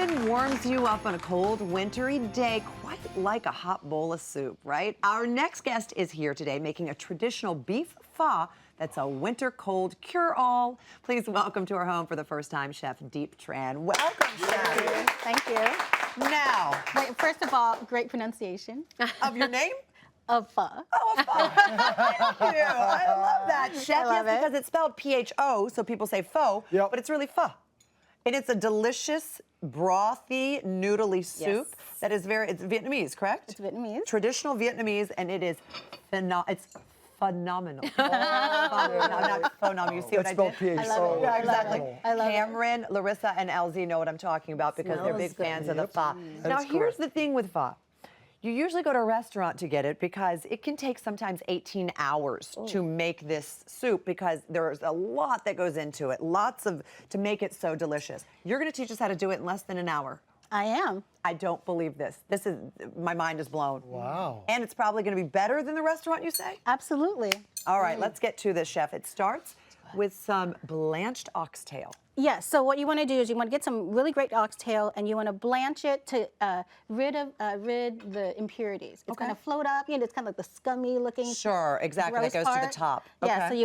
Nothing warms you up on a cold, wintry day quite like a hot bowl of soup, right? Our next guest is here today making a traditional beef pho that's a winter cold cure-all. Please welcome to our home for the first time, Chef Diep Tran. Welcome, Chef. Thank you. Now. Wait, first of all, great pronunciation. Of your name? Of pho. Oh, a pho. Thank you. I love that, Chef. I love yes, it. because it's spelled P-H-O, so people say pho, Yep. but it's really pho. And it's a delicious, brothy, noodly soup that is it's Vietnamese, correct? It's Vietnamese. Traditional Vietnamese, and it is it's phenomenal. Not phenomenal. You see what I That's did? spelled I love it. Yeah, exactly. I love it. Cameron, Larissa, and LZ know what I'm talking about because they're big Smells fans good. of the pho. Now, That's here's correct. the thing with pho. You usually go to a restaurant to get it because it can take sometimes 18 hours to make this soup because there's a lot that goes into it, to make it so delicious. You're going to teach us how to do it in less than an hour. I am. I don't believe this. My mind is blown. Wow. And it's probably going to be better than the restaurant, you say? Absolutely. All right, let's get to this, Chef. It starts with some blanched oxtail. Yes, so what you want to do is you want to get some really great oxtail and you want to blanch it to rid the impurities. It's going to float up, it's kind of like the scummy looking. Sure, exactly. That gross goes to the part. top. Yeah, so Okay.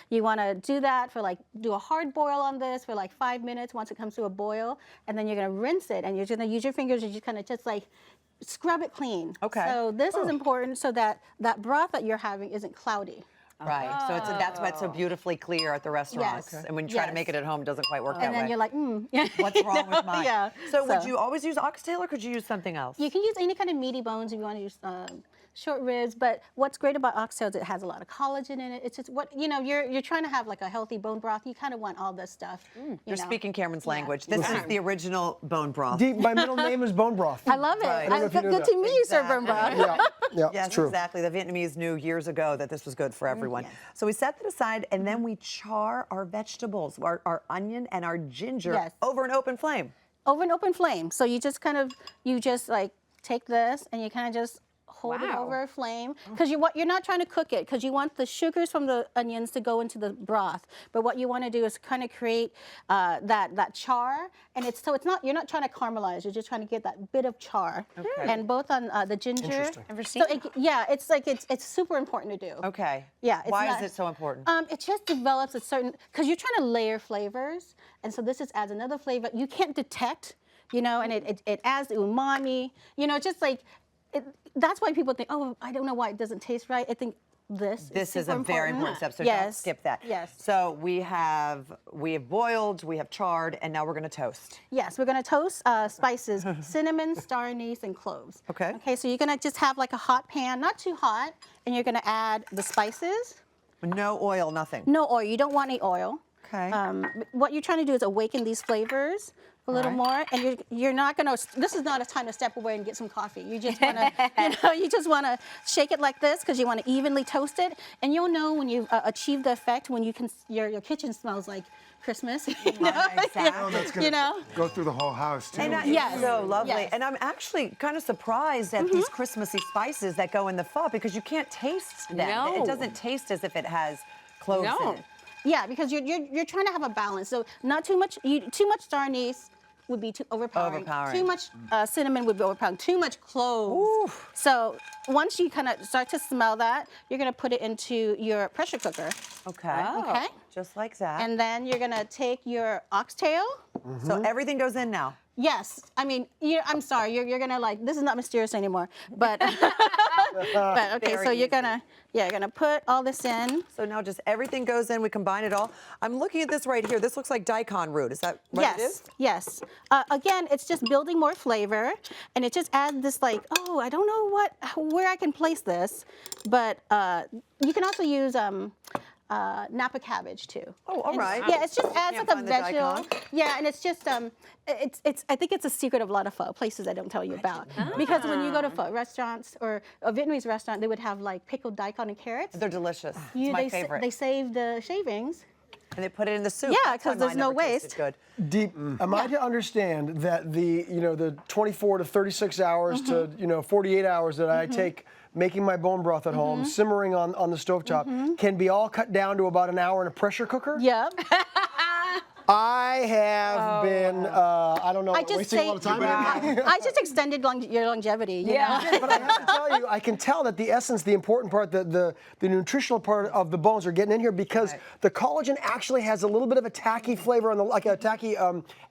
you want to do that for do a hard boil on this for 5 minutes once it comes to a boil, and then you're going to rinse it and you're going to use your fingers and just kind of scrub it clean. Okay. So this is important so that broth that you're having isn't cloudy. Right, so that's why it's so beautifully clear at the restaurants. Yes. And when you try to make it at home, it doesn't quite work that And then way. you're like, What's wrong with mine? Yeah. So would you always use oxtail or could you use something else? You can use any kind of meaty bones if you want to use short ribs, but what's great about oxtail is it has a lot of collagen in it. It's just you're trying to have a healthy bone broth. You kind of want all this stuff. You're speaking Cameron's language. This is the original bone broth. Deep, my middle name is Bone Broth. I love it. Right. I don't know if you knew Good that. to meet you, sir, bone broth. Yeah, Yes, it's true. exactly. The Vietnamese knew years ago that this was good for everyone. yes. So we set that aside and then we char our vegetables, our onion and our ginger Yes. over an open flame. Over an open flame. So you just take this and you kind of just hold it over a flame because you're not trying to cook it because you want the sugars from the onions to go into the broth. But what you want to do is kind of create that char, and you're not trying to caramelize. You're just trying to get that bit of char, and both on the ginger. Interesting. Never seen that. It's super important to do. Okay. Yeah. Why is it so important? It just develops because you're trying to layer flavors, and so this just adds another flavor. You can't detect, and it adds the umami. That's why people think, oh, I don't know why it doesn't taste right. I think this is a very important step, so don't Yes. skip that. Yes. So we have boiled, we have charred, and now we're going to toast. Yes, we're going to toast spices, cinnamon, star anise, and cloves. Okay. Okay, so you're going to just have a hot pan, not too hot, and you're going to add the spices. No oil, nothing. No oil. You don't want any oil. Okay. What you're trying to do is awaken these flavors a little more, and you're not going to. This is not a time to step away and get some coffee. You just want to, you just want to shake it like this because you want to evenly toast it, and you'll know when you've achieved the effect when your kitchen smells like Christmas. Exactly. Oh, that's gonna go through the whole house too. And Yes. it's so lovely. Yes. And I'm actually kind of surprised at these Christmassy spices that go in the pho because you can't taste them. No. It doesn't taste as if it has cloves in No. it. Yeah, because you're trying to have a balance. So not too much. Too much star anise would be too overpowering. Too much cinnamon would be overpowering. Too much cloves. Oof. So once you kind of start to smell that, you're gonna put it into your pressure cooker. Okay. Okay. Just like that. And then you're gonna take your oxtail. So everything goes in now. Yes, I mean, I'm sorry, you're gonna this is not mysterious anymore, but, but okay, Very so easy. you're gonna put all this in. So now just everything goes in. We combine it all. I'm looking at this right here. This looks like daikon root. Is that what it is? Yes. Again, it's just building more flavor, and it just adds this oh, I don't know where I can place this, but you can also use Napa cabbage too. Oh, all right. Yeah, it's just adds Can't like a find the vegetable. daikon. Yeah, and it's just it's I think it's a secret of a lot of pho places I don't tell you about because when you go to pho restaurants or a Vietnamese restaurant, they would have pickled daikon and carrots. They're delicious. It's my favorite. They save the shavings. And they put it in the soup. Yeah, That's why 'cause there's mine no never tasted waste. Good. Deep. Am I to understand that the 24 to 36 hours to 48 hours that I take making my bone broth at home, simmering on the stovetop, can be all cut down to about an hour in a pressure cooker? Yep. I have been, I don't know, I just wasting a lot of time. I just extended your longevity. You know? But I have to tell you, I can tell that the essence, the important part, the nutritional part of the bones are getting in here because the collagen actually has a little bit of a tacky flavor on the, like a tacky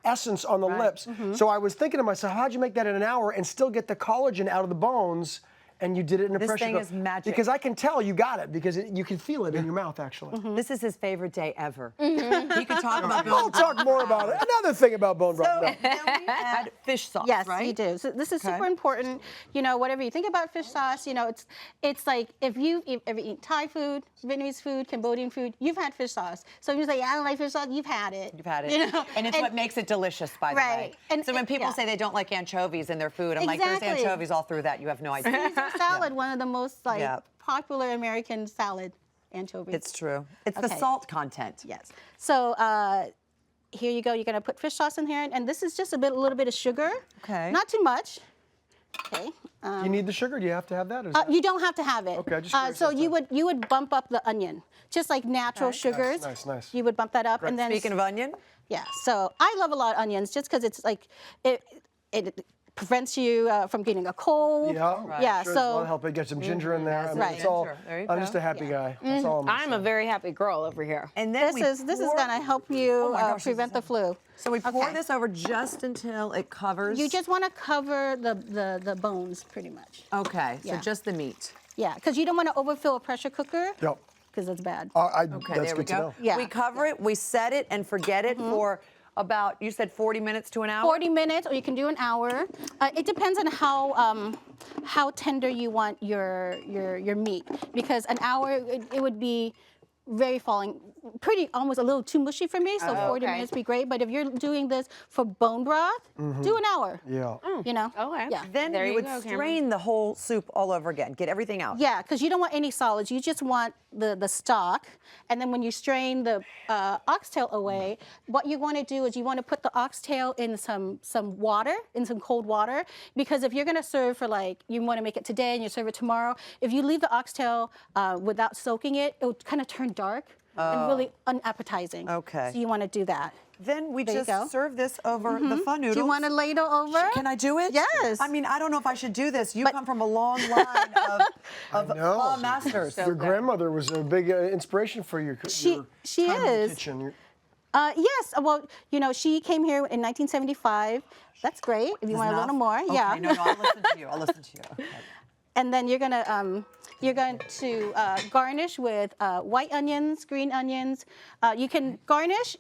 essence on the lips. So I was thinking to myself, how'd you make that in an hour and still get the collagen out of the bones? And you did it in a pressure cooker. This thing is magic. Because I can tell you got it because you can feel it in your mouth actually. This is his favorite day ever. He can talk about I'll talk more about it. Another thing about bone broth. So No. then we add fish sauce, Yes, right? you do. So this is super important. You know, whatever you think about fish sauce, you know, it's like if you've ever eaten Thai food, Vietnamese food, Cambodian food, you've had fish sauce. So you're like, I don't like fish sauce, you've had it. You've had it. You know? And it's what makes it delicious, by the way. Right. And- so when people yeah. say they don't like anchovies in their food, I'm like, there's Exactly. anchovies all through that. You have no idea. Caesar salad, one of the most like Yeah. popular American salad, anchovies. It's true. It's the Okay. salt content. Yes. So here you go. You're gonna put fish sauce in here, and this is just a little bit of sugar. Okay. Not too much. Okay. Do you need the sugar? Do you have to have that? Or is You don't have to have it. Okay, just curious so as you to- would bump up the onion, just like natural sugars. Nice. You would bump that up, and then Speaking of onion, yeah. So I love a lot of onions, just because it's like it prevents you from getting a cold. Yeah. Yeah. Sure, So it'll help it get some ginger in there. I mean, Right. it's all, Ginger. There you I'm go. just a happy guy. That's all I'm gonna I'm a say. very happy girl over here. and then this is gonna help you my gosh, this prevent is the flu. So we pour Okay. this over just until it covers. You just want to cover the bones, pretty much. Okay, so Yeah. just the meat. Yeah, because you don't want to overfill a pressure cooker. Yep. Because that's bad. Okay, that's there we good to go. know. Yeah. We cover it, we set it, and forget it for about, you said 40 minutes to an hour? 40 minutes, or you can do an hour. It depends on how tender you want your meat. Because an hour, it would be almost a little too mushy for me. So 40 okay. minutes would be great. But if you're doing this for bone broth, do an hour. Yeah. You know. Okay. Yeah. Then There you you would go, Cameron. strain the whole soup all over again, get everything out. Yeah, because you don't want any solids. You just want the stock. And then when you strain the oxtail away, what you want to do is you want to put the oxtail in some water, in some cold water. Because if you're going to serve for you want to make it today and you serve it tomorrow, if you leave the oxtail without soaking it, it will kind of turn dark and really unappetizing. Okay. So you want to do that. Then we There you just go. serve this over the pho noodles. Do you want to ladle over? Can I do it? Yes. I mean, I don't know if I should do this. You come from a long line of know. pho masters. Your grandmother was a big inspiration for your She time in is. the kitchen. Yes. Well, you know, she came here in 1975. That's great. If you want a little more, Okay, yeah. no, I'll listen to you. I'll listen to you. Okay. And then you're going to garnish with white onions, green onions. You can garnish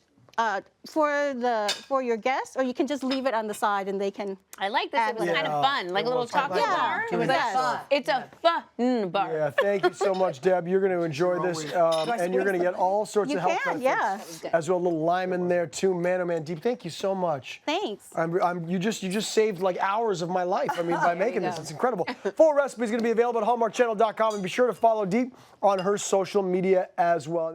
for your guests, or you can just leave it on the side and they can. I like this. It was kind of fun, like a little chocolate Yeah. bar. It was But fun. It's a fun bar. Yeah, thank you so much, Deb. You're going to enjoy this, and you're going to get all sorts You of health can, benefits. yeah. As well, a little lime in there too. Man, oh man, Deep, thank you so much. Thanks. You just saved like hours of my life. I mean, by making this, it's incredible. Full recipe is going to be available at hallmarkchannel.com, and be sure to follow Deep on her social media as well.